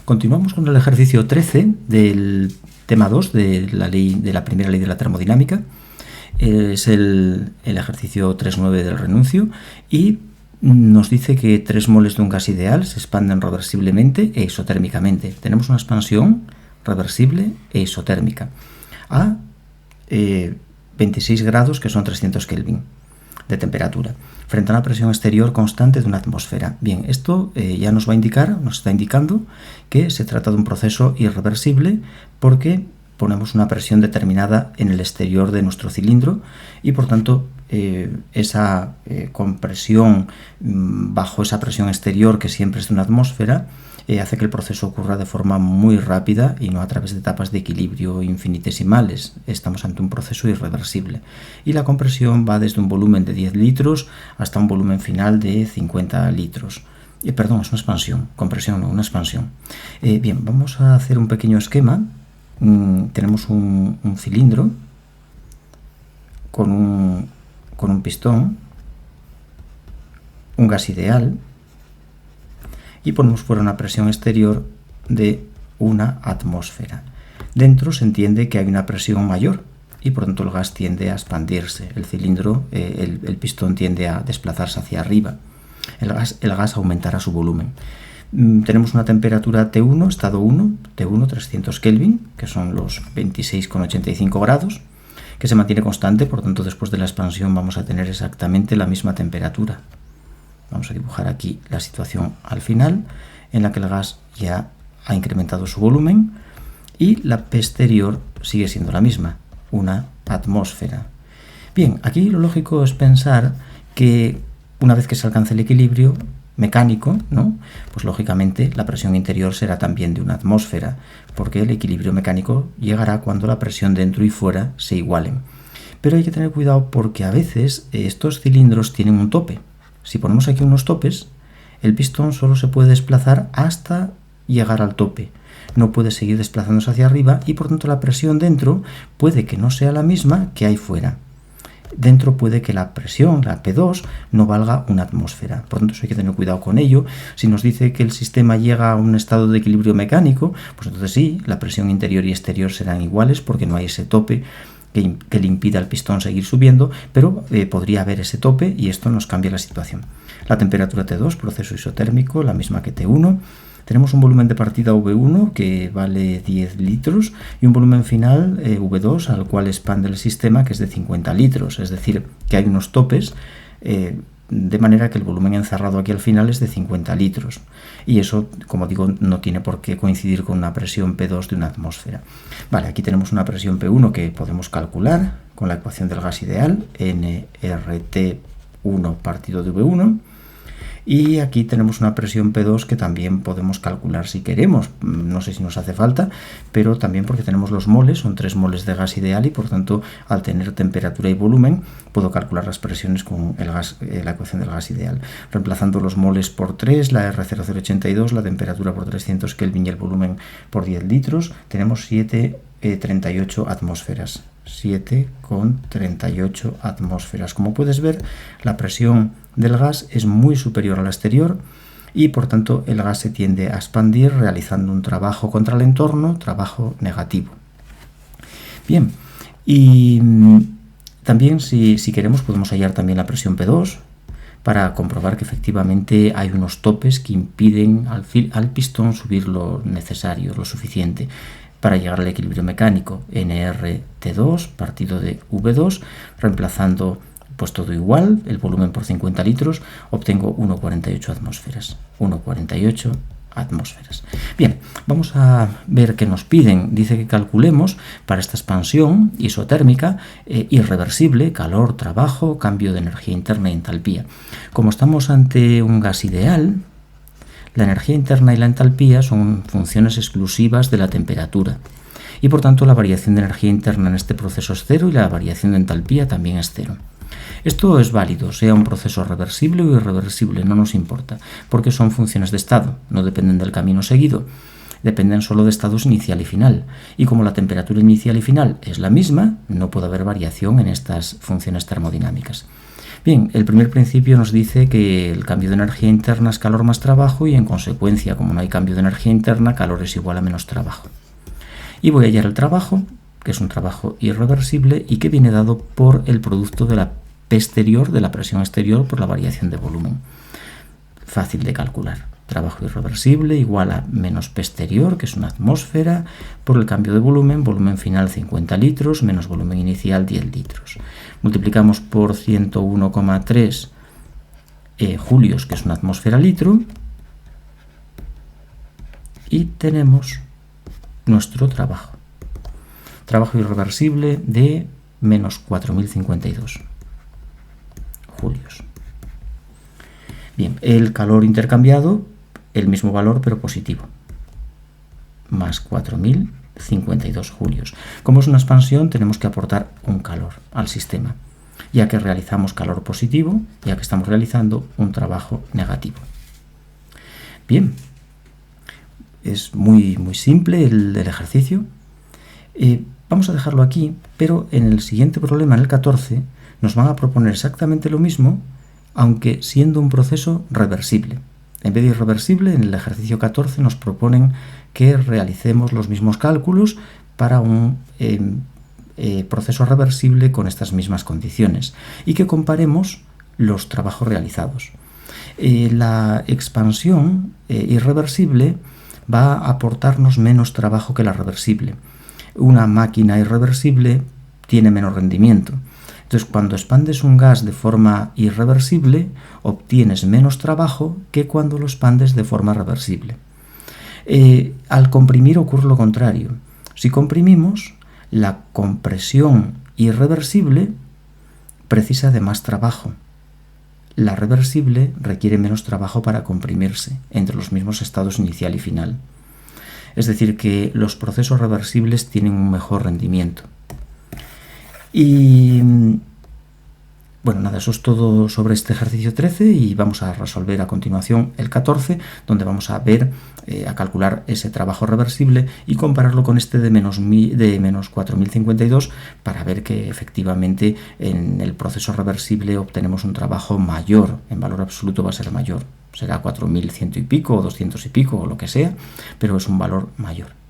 Continuamos con el ejercicio 13 del tema 2 de la primera ley de la termodinámica. Es el ejercicio 3.9 del renuncio y nos dice que 3 moles de un gas ideal se expanden reversiblemente e isotérmicamente. Tenemos una expansión reversible e isotérmica a 26 grados, que son 300 Kelvin de temperatura, frente a una presión exterior constante de una atmósfera. Bien, esto ya nos está indicando que se trata de un proceso irreversible porque ponemos una presión determinada en el exterior de nuestro cilindro y por tanto esa compresión bajo esa presión exterior, que siempre es de una atmósfera, hace que el proceso ocurra de forma muy rápida y no a través de etapas de equilibrio infinitesimales. Estamos ante un proceso irreversible. Y la compresión va desde un volumen de 10 litros hasta un volumen final de 50 litros. Perdón, es una expansión. Compresión no, una expansión. Bien, vamos a hacer un pequeño esquema. Tenemos un cilindro con un pistón, un gas ideal, y ponemos fuera una presión exterior de una atmósfera. Dentro se entiende que hay una presión mayor y por tanto el gas tiende a expandirse. El cilindro, el pistón tiende a desplazarse hacia arriba. El gas aumentará su volumen. Tenemos una temperatura T1, estado 1, T1 300 Kelvin, que son los 26,85 grados, que se mantiene constante, por tanto después de la expansión vamos a tener exactamente la misma temperatura. Vamos a dibujar aquí la situación al final, en la que el gas ya ha incrementado su volumen y la P exterior sigue siendo la misma, una atmósfera. Bien, aquí lo lógico es pensar que una vez que se alcance el equilibrio mecánico, ¿no?, pues lógicamente la presión interior será también de una atmósfera, porque el equilibrio mecánico llegará cuando la presión dentro y fuera se igualen. Pero hay que tener cuidado porque a veces estos cilindros tienen un tope. Si ponemos aquí unos topes, el pistón solo se puede desplazar hasta llegar al tope. No puede seguir desplazándose hacia arriba y por tanto la presión dentro puede que no sea la misma que hay fuera. Dentro puede que la presión, la P2, no valga una atmósfera. Por tanto, eso hay que tener cuidado con ello. Si nos dice que el sistema llega a un estado de equilibrio mecánico, pues entonces sí, la presión interior y exterior serán iguales porque no hay ese tope que le impida al pistón seguir subiendo, pero podría haber ese tope y esto nos cambia la situación. La temperatura T2, proceso isotérmico, la misma que T1. Tenemos un volumen de partida V1 que vale 10 litros y un volumen final V2 al cual expande el sistema, que es de 50 litros, es decir, que hay unos topes de manera que el volumen encerrado aquí al final es de 50 litros. Y eso, como digo, no tiene por qué coincidir con una presión P2 de una atmósfera. Vale, aquí tenemos una presión P1 que podemos calcular con la ecuación del gas ideal, nRT1 partido de V1. Y aquí tenemos una presión P2 que también podemos calcular si queremos. No sé si nos hace falta, pero también porque tenemos los moles, son 3 moles de gas ideal y por tanto al tener temperatura y volumen puedo calcular las presiones con el gas, la ecuación del gas ideal. Reemplazando los moles por 3, la R0082, la temperatura por 300 Kelvin y el volumen por 10 litros, tenemos 7,38 atmósferas. 7,38 atmósferas. Como puedes ver, la presión del gas es muy superior a la exterior y por tanto el gas se tiende a expandir realizando un trabajo contra el entorno, trabajo negativo. Bien, y también si queremos podemos hallar también la presión P2 para comprobar que efectivamente hay unos topes que impiden al pistón subir lo necesario, lo suficiente para llegar al equilibrio mecánico. nRT2 partido de V2, reemplazando pues todo igual, el volumen por 50 litros, obtengo 1,48 atmósferas. 1,48 atmósferas. Bien, vamos a ver qué nos piden. Dice que calculemos para esta expansión isotérmica irreversible, calor, trabajo, cambio de energía interna y entalpía. Como estamos ante un gas ideal, la energía interna y la entalpía son funciones exclusivas de la temperatura y por tanto la variación de energía interna en este proceso es cero y la variación de entalpía también es cero. Esto es válido, sea un proceso reversible o irreversible, no nos importa, porque son funciones de estado, no dependen del camino seguido, dependen solo de estados inicial y final. Y como la temperatura inicial y final es la misma, no puede haber variación en estas funciones termodinámicas. Bien, el primer principio nos dice que el cambio de energía interna es calor más trabajo y en consecuencia, como no hay cambio de energía interna, calor es igual a menos trabajo. Y voy a hallar el trabajo, que es un trabajo irreversible y que viene dado por el producto de la P exterior, de la presión exterior, por la variación de volumen. Fácil de calcular. Trabajo irreversible igual a menos P exterior, que es una atmósfera, por el cambio de volumen, volumen final 50 litros, menos volumen inicial 10 litros. Multiplicamos por 101,3 julios, que es una atmósfera litro, y tenemos nuestro trabajo. Trabajo irreversible de menos 4052 julios. Bien, el calor intercambiado, el mismo valor pero positivo, más 4052 julios. Como es una expansión, tenemos que aportar un calor al sistema, ya que realizamos calor positivo, ya que estamos realizando un trabajo negativo. Bien, es muy simple el ejercicio. Vamos a dejarlo aquí, pero en el siguiente problema, en el 14, nos van a proponer exactamente lo mismo, aunque siendo un proceso reversible. En vez de irreversible, en el ejercicio 14 nos proponen que realicemos los mismos cálculos para un proceso reversible con estas mismas condiciones y que comparemos los trabajos realizados. La expansión irreversible va a aportarnos menos trabajo que la reversible. Una máquina irreversible tiene menos rendimiento. Entonces, cuando expandes un gas de forma irreversible, obtienes menos trabajo que cuando lo expandes de forma reversible. Al comprimir ocurre lo contrario. Si comprimimos, la compresión irreversible precisa de más trabajo. La reversible requiere menos trabajo para comprimirse entre los mismos estados inicial y final. Es decir, que los procesos reversibles tienen un mejor rendimiento. Y bueno, nada, eso es todo sobre este ejercicio 13 y vamos a resolver a continuación el 14, donde vamos a ver, a calcular ese trabajo reversible y compararlo con este de menos 4052 para ver que efectivamente en el proceso reversible obtenemos un trabajo mayor, en valor absoluto va a ser mayor, será 4100 y pico o 200 y pico o lo que sea, pero es un valor mayor.